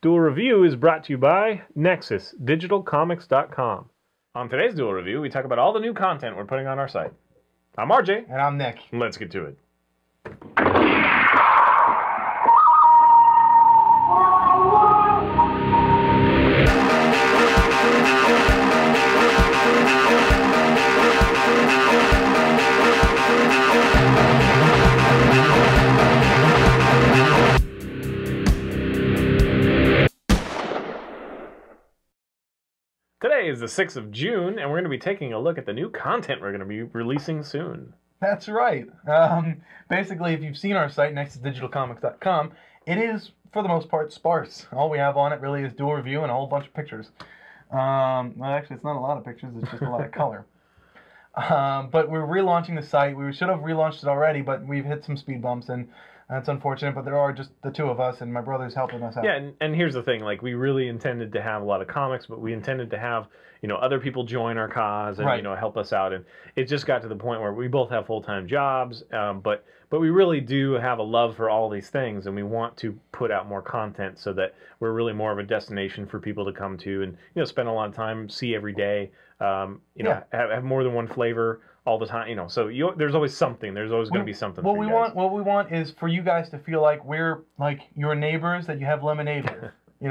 Duel Review is brought to you by NexusDigitalComics.com. On today's Duel Review, we talk about all the new content we're putting on our site. I'm RJ. And I'm Nick. Let's get to it. Today is the 6th of June, and we're going to be taking a look at the new content we're going to be releasing soon. That's right. Basically, if you've seen our site, NexusDigitalComics.com, it is, for the most part, sparse. All we have on it really is Duel Review and a whole bunch of pictures. Well, actually, it's not a lot of pictures. It's just a lot of color. But we're relaunching the site. We should have relaunched it already, but we've hit some speed bumps, and that's unfortunate, but there are just the two of us, and my brother's helping us out. Yeah, and here's the thing, like, we really intended to have a lot of comics, but we intended to have, other people join our cause and, right. Help us out, and it just got to the point where we both have full-time jobs, but we really do have a love for all these things, and we want to put out more content so that we're really more of a destination for people to come to and, spend a lot of time, see every day, have more than one flavor all the time, so there's always something. There's always going to be something. What we want is for you guys to feel like we're like your neighbors that you have lemonade with.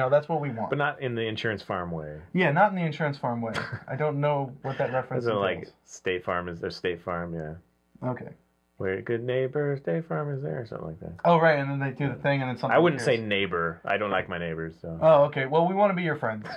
That's what we want. But not in the insurance farm way. Yeah, not in the insurance farm way. I don't know what that reference is. Like State Farm is their State Farm, yeah. Okay. We're good neighbors, State Farm is there, or something like that. Oh, right, and then they do the thing, and then something. I wouldn't say neighbor. I don't like my neighbors, so. Oh, okay. Well, we want to be your friends.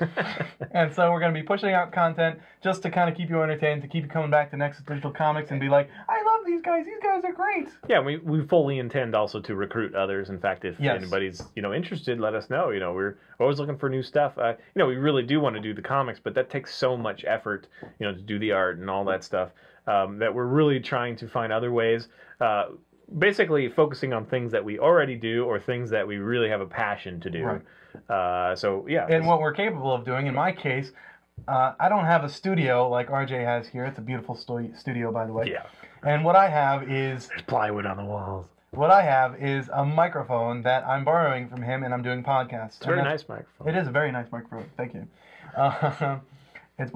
And so we're going to be pushing out content just to kind of keep you entertained, to keep you coming back to Nexus Digital Comics and be like, I love these guys. These guys are great. Yeah, we fully intend also to recruit others. In fact, if anybody's, interested, let us know. We're always looking for new stuff. We really do want to do the comics, but that takes so much effort, to do the art and all that stuff, that we're really trying to find other ways. Basically focusing on things that we already do or things that we really have a passion to do. Right. So, yeah. And what we're capable of doing, in my case, I don't have a studio like RJ has here. It's a beautiful studio, by the way. Yeah. And what I have is... There's plywood on the walls. What I have is a microphone that I'm borrowing from him, and I'm doing podcasts. It's a very nice microphone. It is a very nice microphone. Thank you. What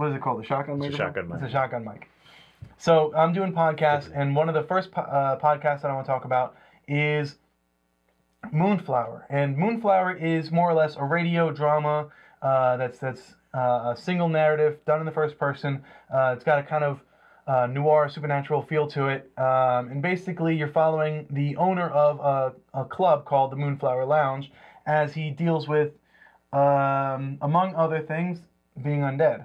is it called? The shotgun mic? It's a shotgun mic. It's a shotgun mic. So I'm doing podcasts, and one of the first podcasts that I want to talk about is Moonflower. And Moonflower is more or less a radio drama that's a single narrative done in the first person. It's got a kind of noir supernatural feel to it. And basically you're following the owner of a club called the Moonflower Lounge as he deals with, among other things, being undead.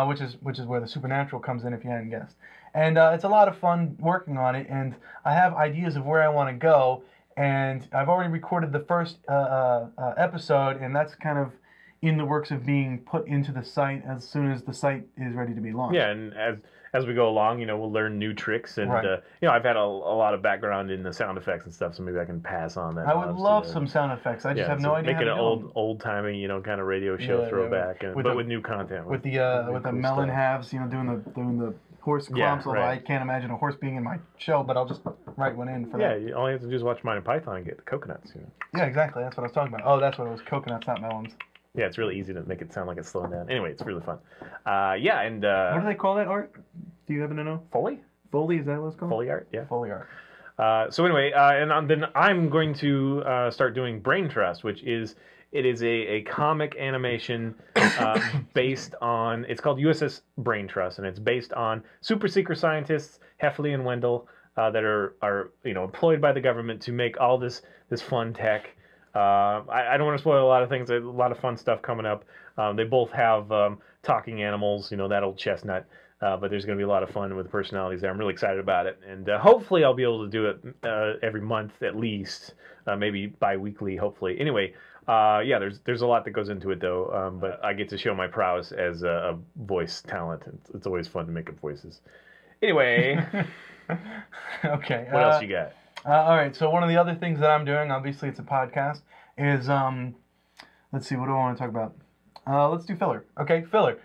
Which is where the supernatural comes in, if you hadn't guessed. And it's a lot of fun working on it, and I have ideas of where I want to go, and I've already recorded the first episode, and that's kind of in the works of being put into the site as soon as the site is ready to be launched. Yeah, and as we go along, we'll learn new tricks, and right. I've had a lot of background in the sound effects and stuff, so maybe I can pass on that. I would love some sound effects. I just have no idea. Make it an old timey, kind of radio show throwback, but with new content. With the cool melon halves, doing the horse clumps. Although I can't imagine a horse being in my show, but I'll just write one in for that. Yeah, all you have to do is watch Monty Python and get the coconuts. Yeah, exactly. That's what I was talking about. Oh, that's what it was. Coconuts, not melons. Yeah, it's really easy to make it sound like it's slowing down. Anyway, it's really fun. And what do they call that art? Do you happen to know? Foley? Foley, is that what it's called? Foley art, yeah. Foley art. So anyway, and then I'm going to start doing Brain Trust, which is a comic animation based on, it's called USS Brain Trust, and it's based on super secret scientists, Heffley and Wendell, that are employed by the government to make all this fun tech. I don't want to spoil a lot of things. There's a lot of fun stuff coming up. They both have talking animals, that old chestnut. But there's going to be a lot of fun with the personalities there. I'm really excited about it. And hopefully I'll be able to do it every month at least, maybe bi-weekly, hopefully. Anyway, there's a lot that goes into it, though. But I get to show my prowess as a voice talent. It's always fun to make up voices. Anyway. Okay. What else you got? All right, so one of the other things that I'm doing, obviously it's a podcast, is, let's see, what do I want to talk about? Let's do filler. Okay, filler.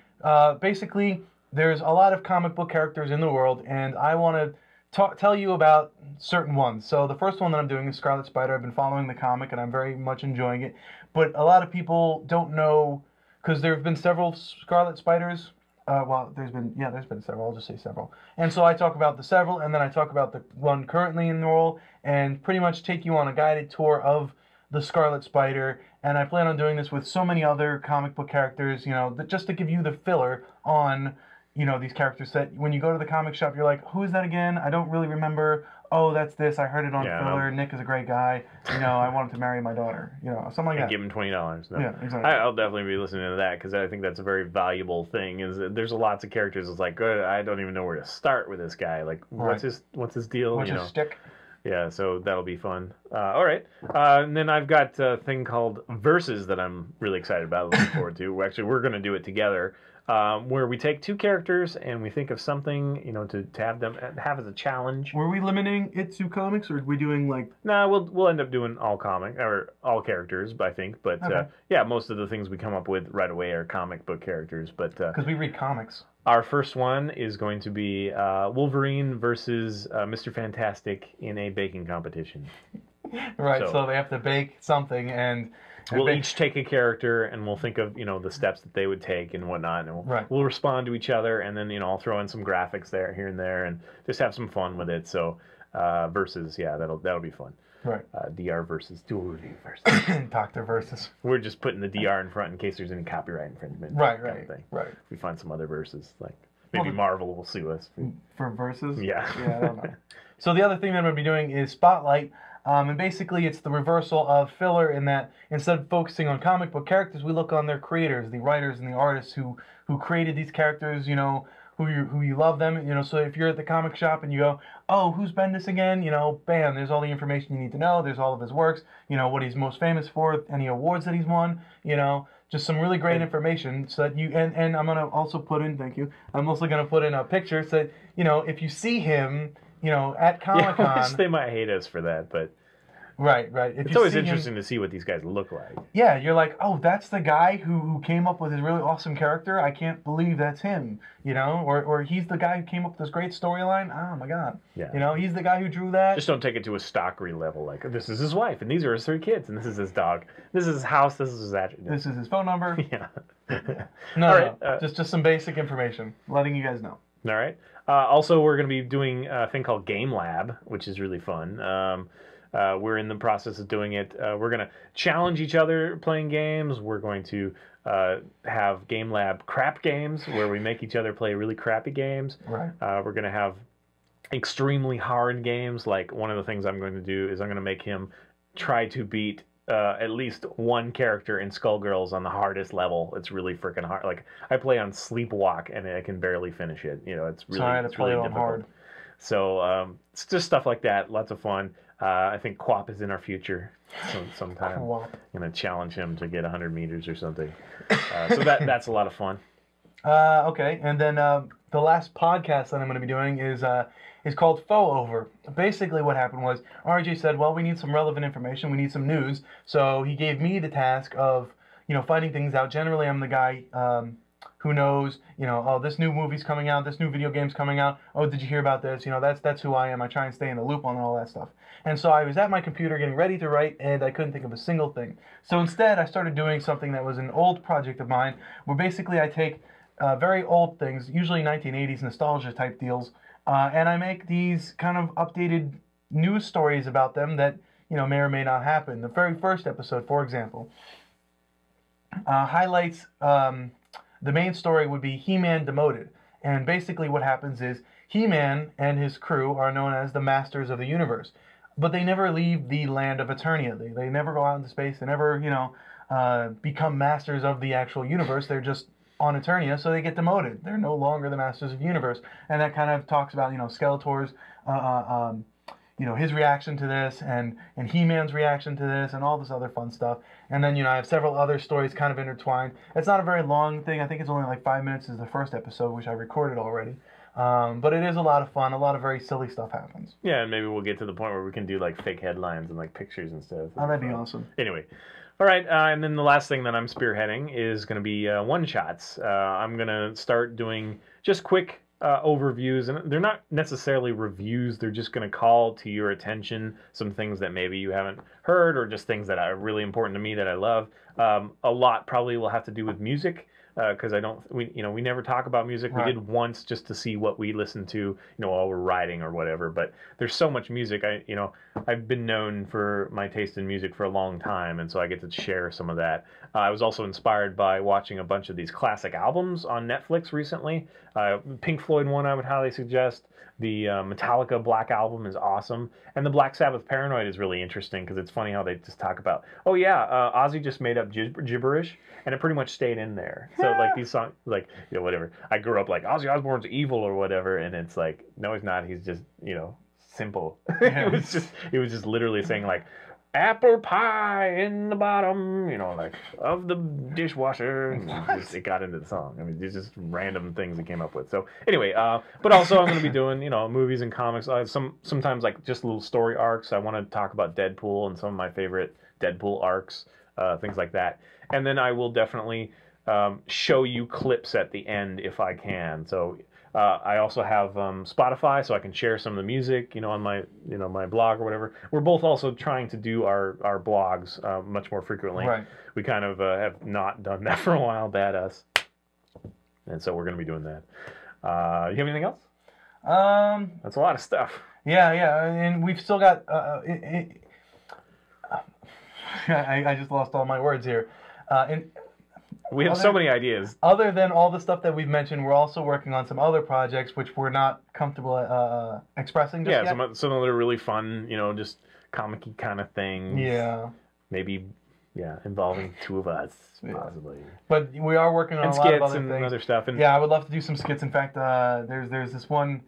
Basically, there's a lot of comic book characters in the world, and I want to tell you about certain ones. So the first one that I'm doing is Scarlet Spider. I've been following the comic, and I'm very much enjoying it. But a lot of people don't know, because there have been several Scarlet Spiders. Well, there's been several. I'll just say several. And so I talk about the several, and then I talk about the one currently in the role, and pretty much take you on a guided tour of the Scarlet Spider. And I plan on doing this with so many other comic book characters, just to give you the filler on, these characters that when you go to the comic shop, you're like, who is that again? I don't really remember. Oh, that's this. I heard it on filler. Nick is a great guy. I want him to marry my daughter. Something like that. Give him $20. No. Yeah, exactly. I'll definitely be listening to that because I think that's a very valuable thing. Is that there's lots of characters. It's like, I don't even know where to start with this guy. Like, what's his deal? What's his stick? Yeah, so that'll be fun. All right. And then I've got a thing called Versus that I'm really excited about, looking forward to. We're going to do it together, where we take two characters and we think of something, to have them have as a challenge. Were we limiting it to comics, or are we doing like... Nah, we'll end up doing all comic, or all characters, I think. But, okay. Most of the things we come up with right away are comic book characters. But because we read comics. Our first one is going to be Wolverine versus Mr. Fantastic in a baking competition. Right, so they have to bake something, and we'll each take a character, and we'll think of the steps that they would take and whatnot, and we'll respond to each other, and then I'll throw in some graphics here and there, and just have some fun with it. So versus, that'll be fun. Right. DR versus Duel versus Doctor versus. We're just putting the DR in front in case there's any copyright infringement. Right. If we find some other verses, like maybe Marvel will sue us for verses. Yeah. Yeah, I don't know. So the other thing that I'm going to be doing is Spotlight. And basically it's the reversal of filler in that instead of focusing on comic book characters, we look on their creators, the writers and the artists who created these characters, who you love them, so if you're at the comic shop and you go, oh, who's Bendis again, bam, there's all the information you need to know, there's all of his works, what he's most famous for, any awards that he's won, just some really great information so that and I'm going to also put in, thank you, I'm also going to put in a picture so that, if you see him, at Comic-Con. I wish they might hate us for that, but... Right. It's always interesting to see what these guys look like. Yeah, you're like, oh, that's the guy who came up with his really awesome character. I can't believe that's him, or he's the guy who came up with this great storyline. Oh my God. Yeah. He's the guy who drew that. Just don't take it to a stockery level. Like, this is his wife, and these are his 3 kids, and this is his dog. This is his house. This is his address. This is his phone number. Yeah. No, just some basic information, letting you guys know. All right. Also, we're going to be doing a thing called Game Lab, which is really fun. We're in the process of doing it. We're going to challenge each other playing games. We're going to have Game Lab crap games where we make each other play really crappy games. Right. We're going to have extremely hard games. Like, one of the things I'm going to do is I'm going to make him try to beat at least one character in Skullgirls on the hardest level. It's really freaking hard. Like, I play on Sleepwalk and I can barely finish it. It's really, it's really difficult. Hard. So it's just stuff like that. Lots of fun. I think Quap is in our future sometime. I'm going to challenge him to get 100 meters or something. So that's a lot of fun. Okay, and then the last podcast that I'm going to be doing is called Faux Over. Basically what happened was RJ said, well, we need some relevant information. We need some news. So he gave me the task of, finding things out. Generally, I'm the guy who knows, oh, this new movie's coming out, this new video game's coming out. Oh, did you hear about this? That's who I am. I try and stay in the loop on all that stuff. And so I was at my computer getting ready to write, and I couldn't think of a single thing. So instead, I started doing something that was an old project of mine, where basically I take very old things, usually 1980s nostalgia type deals, and I make these kind of updated news stories about them that, may or may not happen. The very first episode, for example, highlights... the main story would be He-Man demoted. And basically what happens is He-Man and his crew are known as the Masters of the Universe. But they never leave the land of Eternia. They never go out into space. They never, become masters of the actual universe. They're just on Eternia, so they get demoted. They're no longer the Masters of the Universe. And that kind of talks about, Skeletor's, his reaction to this, and He-Man's reaction to this, and all this other fun stuff. And then, I have several other stories kind of intertwined. It's not a very long thing. I think it's only like 5 minutes is the first episode, which I recorded already. But it is a lot of fun. A lot of very silly stuff happens. Yeah, and maybe we'll get to the point where we can do like fake headlines and like pictures and stuff. Oh, that'd be awesome. Anyway. All right, and then the last thing that I'm spearheading is going to be one-shots. I'm going to start doing just quick overviews, and they're not necessarily reviews. They're just going to call to your attention some things that maybe you haven't heard, or just things that are really important to me that I love. A lot probably will have to do with music. Because we never talk about music. Right. We did once just to see what we listen to, while we're riding or whatever. But there's so much music. I've been known for my taste in music for a long time, and so I get to share some of that. I was also inspired by watching a bunch of these classic albums on Netflix recently. Pink Floyd one I would highly suggest. The Metallica Black Album is awesome. And the Black Sabbath Paranoid is really interesting because it's funny how they just talk about, oh yeah, Ozzy just made up gibberish, and it pretty much stayed in there. So like these songs, like, whatever. I grew up like, Ozzy Osbourne's evil or whatever, and it's like, no, he's not. He's just, simple. Yeah. it was just literally saying like, apple pie in the bottom, like, of the dishwasher. It got into the song. I mean, these just random things he came up with. So anyway, but also I'm going to be doing, movies and comics. Sometimes like just little story arcs. I want to talk about Deadpool and some of my favorite Deadpool arcs, things like that. And then I will definitely show you clips at the end if I can. So I also have Spotify, so I can share some of the music, on my, my blog or whatever. We're both also trying to do our blogs much more frequently. Right. We kind of have not done that for a while, bad us. And so we're going to be doing that. You have anything else? That's a lot of stuff. Yeah, and we've still got. I just lost all my words here. We have so many ideas. Other than all the stuff that we've mentioned, we're also working on some other projects which we're not comfortable expressing just yet. Some that are really fun, just comic-y kind of things. Yeah. Maybe, involving two of us, possibly. But we are working on a lot of other things. And other stuff. And I would love to do some skits. In fact, there's this one.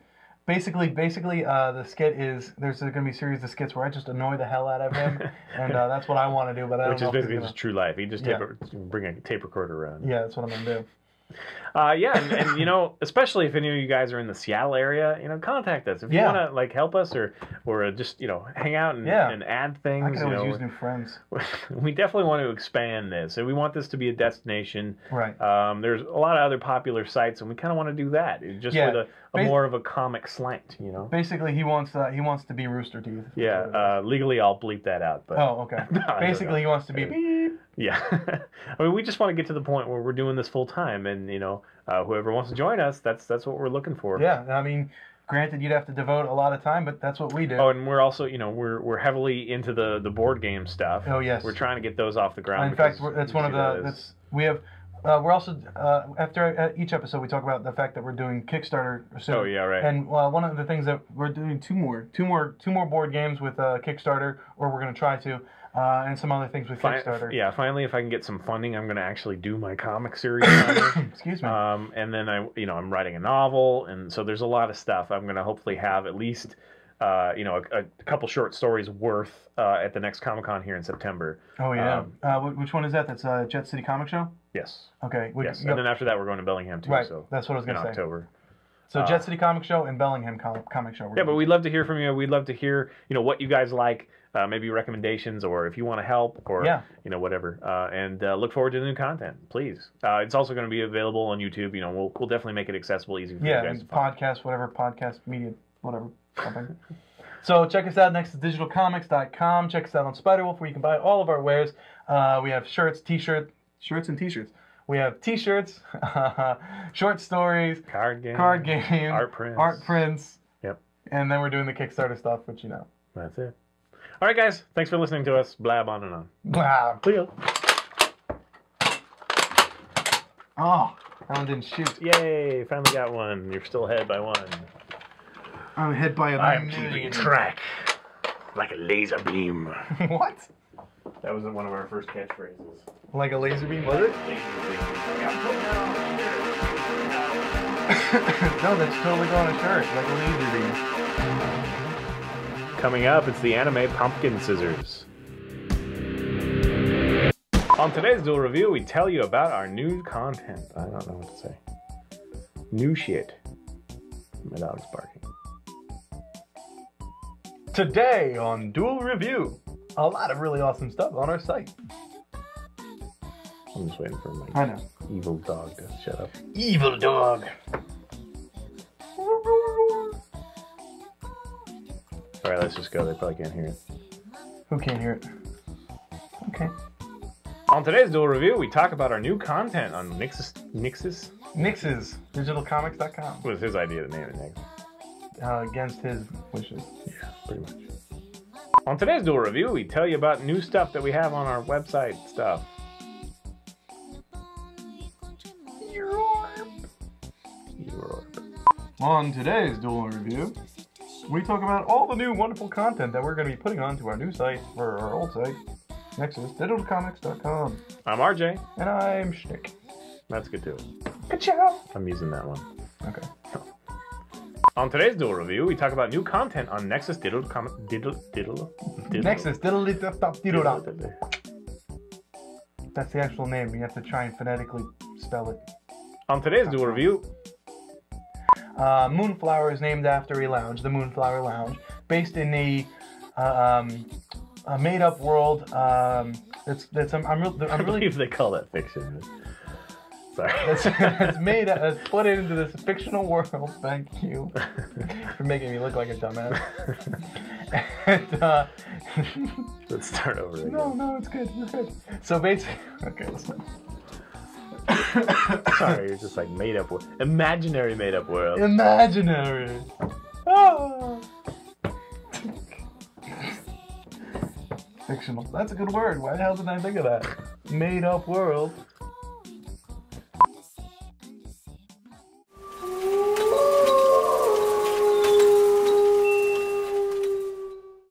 Basically, the skit is there's going to be a series of skits where I just annoy the hell out of him, and that's what I want to do. But I don't Which know is basically just true life. You just bring a tape recorder around. Yeah, that's what I'm going to do. And especially if any of you guys are in the Seattle area, contact us if you want to like help us or just hang out and add things. I can always use new friends. We definitely want to expand this, and we want this to be a destination. Right. There's a lot of other popular sites, and we kind of want to do that just with a more of a comic slant. Basically, he wants to be Rooster Teeth. Yeah. Legally, I'll bleep that out. But okay. Basically, he wants to be beep. Yeah. I mean, we just want to get to the point where we're doing this full time, and whoever wants to join us, that's what we're looking for. Yeah, I mean, granted, you'd have to devote a lot of time, but that's what we do. Oh, and we're also, we're heavily into the board game stuff. Oh yes. We're trying to get those off the ground. In fact, that's one of the we have. We're also after each episode we talk about the fact that we're doing Kickstarter soon. Oh yeah, right. And one of the things that we're doing two more board games with Kickstarter, or we're going to try to. And some other things with Kickstarter. Yeah, finally, if I can get some funding, I'm going to actually do my comic series. Excuse me. And then I'm writing a novel, and so there's a lot of stuff. I'm going to hopefully have at least, a couple short stories worth at the next Comic-Con here in September. Oh yeah. Which one is that? That's Jet City Comic Show. Yes. Okay. Yes. And then after that, we're going to Bellingham too. Right. So that's what I was going to say. In October. So Jet City Comic Show and Bellingham Comic Show. Yeah, but we'd love to hear from you. We'd love to hear, what you guys like. Maybe recommendations, or if you want to help, or whatever. And look forward to the new content, please. It's also going to be available on YouTube. We'll definitely make it accessible, easy for you guys to find. Podcast media, whatever. Something. So check us out next to digitalcomics.com. Check us out on Spiderwolf, where you can buy all of our wares. We have shirts and t-shirts. We have t-shirts, short stories, card games, art prints. Yep. And then we're doing the Kickstarter stuff, which That's it. All right, guys. Thanks for listening to us blab on and on. Blab. Cleo. Oh, that one didn't shoot. Yay! Finally got one. You're still ahead by one. I'm ahead by a I'm keeping track like a laser beam. What? That was one of our first catchphrases. Like a laser beam, was it? No, that's totally on a shirt. Like a laser beam. Coming up, it's the anime Pumpkin Scissors. On today's Duel Review, we tell you about our new content. I don't know what to say. New shit. My dog's barking. Today on Duel Review, a lot of really awesome stuff on our site. I'm just waiting for my evil dog to shut up. Evil dog. Alright, let's just go. They probably can't hear it. Who can't hear it? Okay. On today's Duel Review, we talk about our new content on Nix's, digitalcomics.com. It was his idea to name it, Nick. Against his wishes. Yeah, pretty much. On today's Duel Review, we tell you about new stuff that we have on our website stuff. On today's Duel Review, we talk about all the new wonderful content that we're going to be putting onto our new site, or our old site, Nexus, digitalcomics.com. I'm RJ. And I'm Schnick. That's good too. Ka-chow! I'm using that one. Okay. On today's Duel Review, we talk about new content on Nexus Nexus, diddle-dee-dop-dop-diddle-dop. That's the actual name. You have to try and phonetically spell it. On today's Duel Review, Moonflower is named after a lounge, the Moonflower Lounge, based in a made-up world. I'm I really believe they call that fiction. Sorry. That's put into this fictional world. Thank you for making me look like a dumbass. And, Let's start over again. No, it's good. You're good. So basically, okay, listen. Sorry, it's just like made up world. Imaginary made up world. Imaginary. Oh. Fictional. That's a good word. Why the hell didn't I think of that? Made up world.